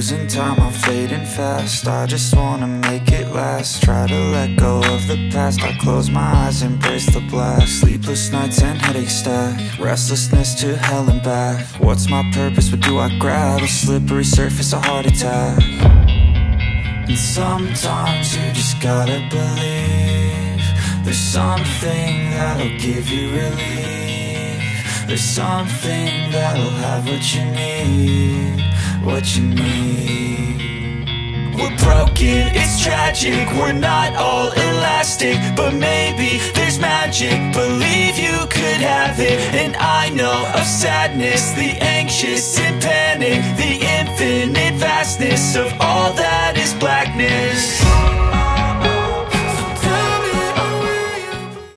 losing time, I'm fading fast. I just wanna make it last. Try to let go of the past. I close my eyes, embrace the blast. Sleepless nights and headaches stack. Restlessness to hell and back. What's my purpose, what do I grab? A slippery surface, a heart attack. And sometimes you just gotta believe there's something that'll give you relief. There's something that'll have what you need, what you need. We're broken, it's tragic, we're not all elastic, but maybe there's magic. Believe you could have it. And I know of sadness, the anxious and panic, the infinite vastness of all that is blackness.